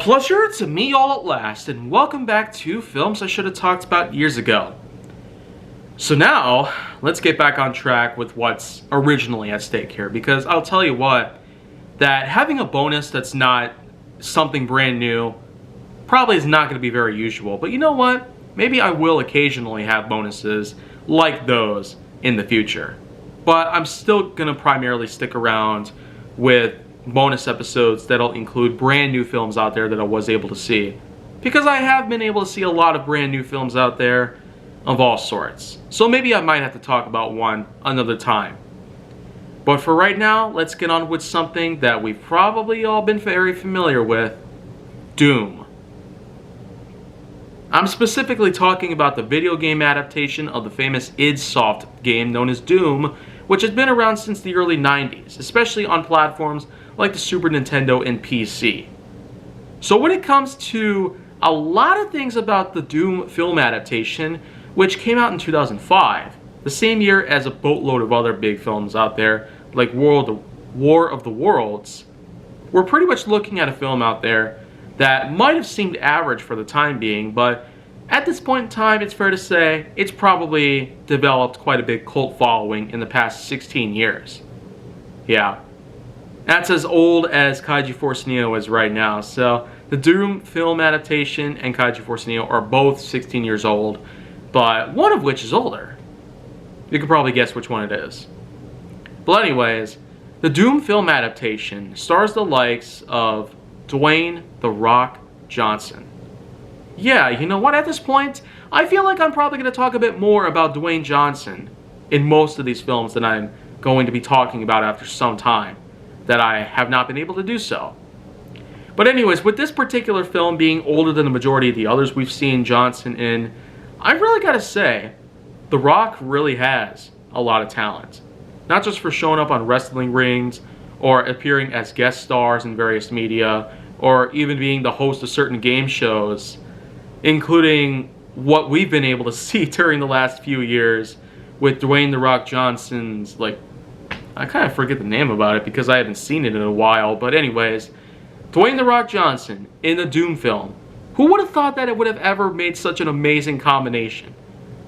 A pleasure to meet y'all at last, and welcome back to films I should have talked about years ago. So now, let's get back on track with what's originally at stake here, because I'll tell you what, that having a bonus that's not something brand new probably is not going to be very usual, but you know what? Maybe I will occasionally have bonuses like those in the future. But I'm still going to primarily stick around with bonus episodes that'll include brand new films out there that I was able to see, because I have been able to see a lot of brand new films out there of all sorts. So maybe I might have to talk about one another time. But for right now, let's get on with something that we've probably all been very familiar with: Doom. I'm specifically talking about the video game adaptation of the famous id Soft game known as Doom, which has been around since the early 90s, especially on platforms like the Super Nintendo and PC. So when it comes to a lot of things about the Doom film adaptation, which came out in 2005, the same year as a boatload of other big films out there, like War of the Worlds, we're pretty much looking at a film out there that might have seemed average for the time being, but at this point in time, it's fair to say it's probably developed quite a big cult following in the past 16 years. Yeah, that's as old as Kaiju Force Neo is right now. So the Doom film adaptation and Kaiju Force Neo are both 16 years old, but one of which is older. You could probably guess which one it is. But anyways, the Doom film adaptation stars the likes of Dwayne "The Rock" Johnson. Yeah, you know what, at this point, I feel like I'm probably going to talk a bit more about Dwayne Johnson in most of these films than I'm going to be talking about after some time that I have not been able to do so. But anyways, with this particular film being older than the majority of the others we've seen Johnson in, I really gotta say, The Rock really has a lot of talent. Not just for showing up on wrestling rings, or appearing as guest stars in various media, or even being the host of certain game shows, including what we've been able to see during the last few years with Dwayne "The Rock" Johnson's, I kind of forget the name about it because I haven't seen it in a while, but anyways, Dwayne "The Rock" Johnson in the Doom film. Who would have thought that it would have ever made such an amazing combination?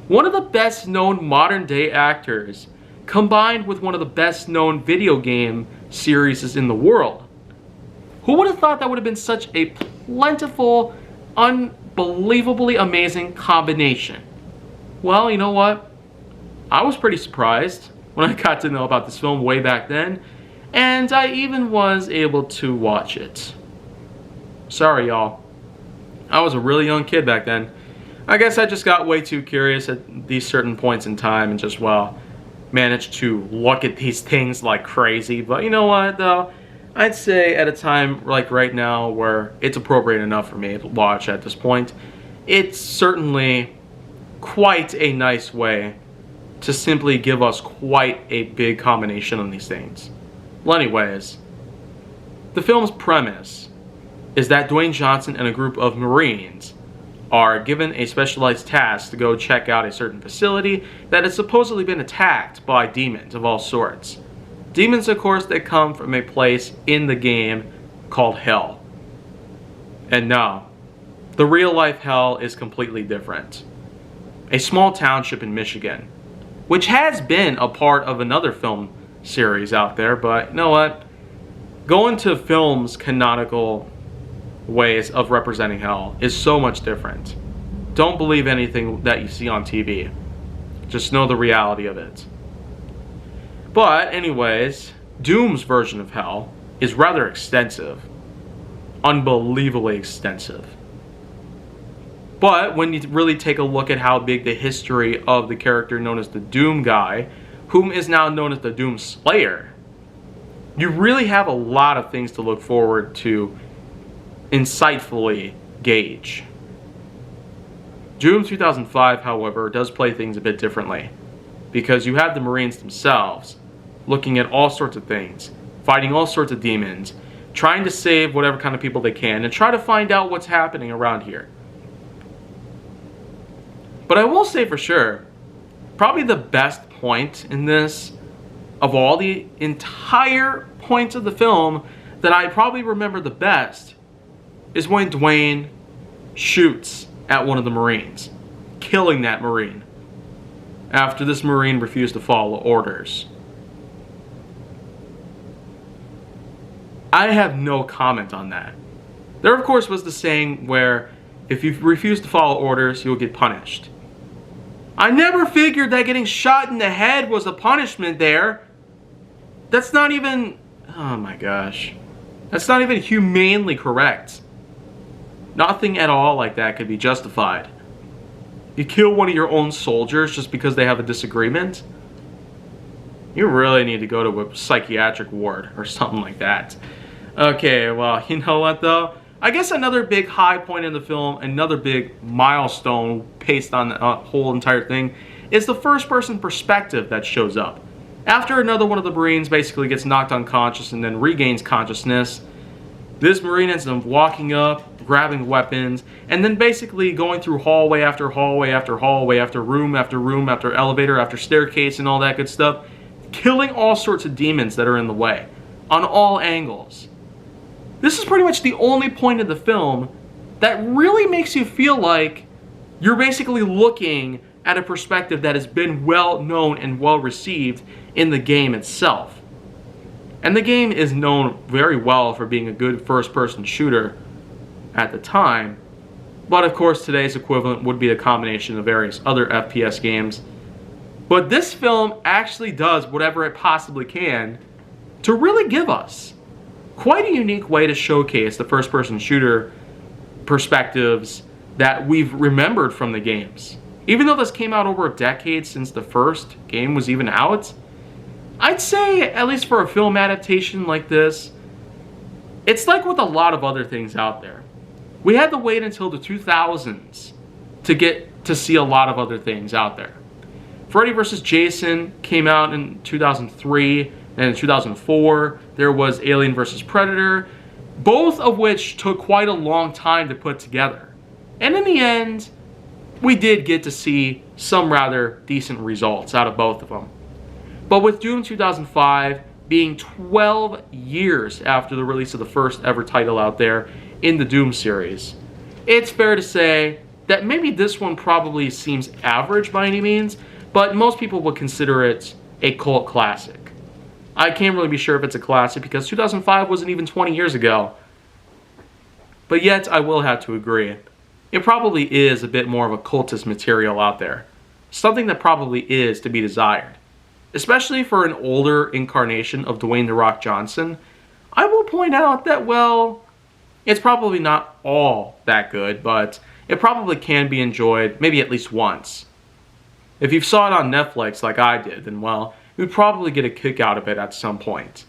One of the best known modern day actors combined with one of the best known video game series in the world. Who would have thought that would have been such a plentiful, unbelievably amazing combination? Well, you know what? I was pretty surprised when I got to know about this film way back then, and I even was able to watch it. Sorry, y'all. I was a really young kid back then. I guess I just got way too curious at these certain points in time and just, well, managed to look at these things like crazy. But you know what, though? I'd say at a time like right now where it's appropriate enough for me to watch at this point, it's certainly quite a nice way to simply give us quite a big combination on these things. Well, anyways, the film's premise is that Dwayne Johnson and a group of Marines are given a specialized task to go check out a certain facility that has supposedly been attacked by demons of all sorts. Demons, of course, that come from a place in the game called Hell. And no, the real-life Hell is completely different. A small township in Michigan, which has been a part of another film series out there, but you know what? Going to films' canonical ways of representing Hell is so much different. Don't believe anything that you see on TV. Just know the reality of it. But anyways, Doom's version of Hell is rather extensive. Unbelievably extensive. But when you really take a look at how big the history of the character known as the Doom Guy, whom is now known as the Doom Slayer, you really have a lot of things to look forward to insightfully gauge. Doom 2005, however, does play things a bit differently, because you have the Marines themselves looking at all sorts of things, fighting all sorts of demons, trying to save whatever kind of people they can, and try to find out what's happening around here. But I will say for sure, probably the best point in this, of all the entire points of the film, that I probably remember the best, is when Dwayne shoots at one of the Marines, killing that Marine after this Marine refused to follow orders. I have no comment on that. There, of course, was the saying where if you refuse to follow orders, you'll get punished. I never figured that getting shot in the head was a punishment there. That's not even... Oh my gosh. That's not even humanely correct. Nothing at all like that could be justified. You kill one of your own soldiers just because they have a disagreement? You really need to go to a psychiatric ward or something like that. Okay, well, you know what though? I guess another big high point in the film, another big milestone based on the whole entire thing, is the first-person perspective that shows up. After another one of the Marines basically gets knocked unconscious and then regains consciousness, this Marine ends up walking up, grabbing weapons, and then basically going through hallway after hallway after hallway after room after elevator after staircase and all that good stuff, killing all sorts of demons that are in the way, on all angles. This is pretty much the only point of the film that really makes you feel like you're basically looking at a perspective that has been well known and well received in the game itself. And the game is known very well for being a good first-person shooter at the time, but of course today's equivalent would be a combination of various other FPS games. But this film actually does whatever it possibly can to really give us quite a unique way to showcase the first-person shooter perspectives that we've remembered from the games. Even though this came out over a decade since the first game was even out, I'd say, at least for a film adaptation like this, it's like with a lot of other things out there. We had to wait until the 2000s to get to see a lot of other things out there. Freddy vs. Jason came out in 2003, and in 2004 there was Alien vs. Predator, both of which took quite a long time to put together. And in the end, we did get to see some rather decent results out of both of them. But with Doom 2005 being 12 years after the release of the first ever title out there in the Doom series, it's fair to say that maybe this one probably seems average by any means, but most people would consider it a cult classic. I can't really be sure if it's a classic because 2005 wasn't even 20 years ago. But yet, I will have to agree. It probably is a bit more of a cultist material out there. Something that probably is to be desired. Especially for an older incarnation of Dwayne "The Rock" Johnson. I will point out that, well, it's probably not all that good, but it probably can be enjoyed maybe at least once. If you saw it on Netflix like I did, then, well, you'd probably get a kick out of it at some point,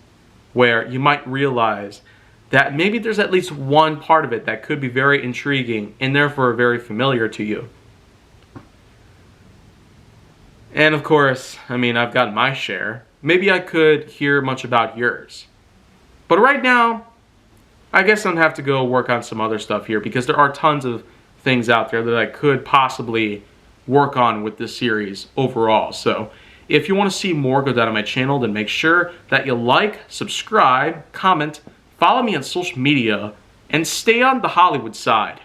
where you might realize that maybe there's at least one part of it that could be very intriguing and therefore very familiar to you. And of course, I mean, I've got my share. Maybe I could hear much about yours. But right now, I guess I'm gonna have to go work on some other stuff here because there are tons of things out there that I could possibly work on with this series overall. So if you want to see more go down on my channel, then make sure that you like, subscribe, comment, follow me on social media, and stay on the Hollywood side.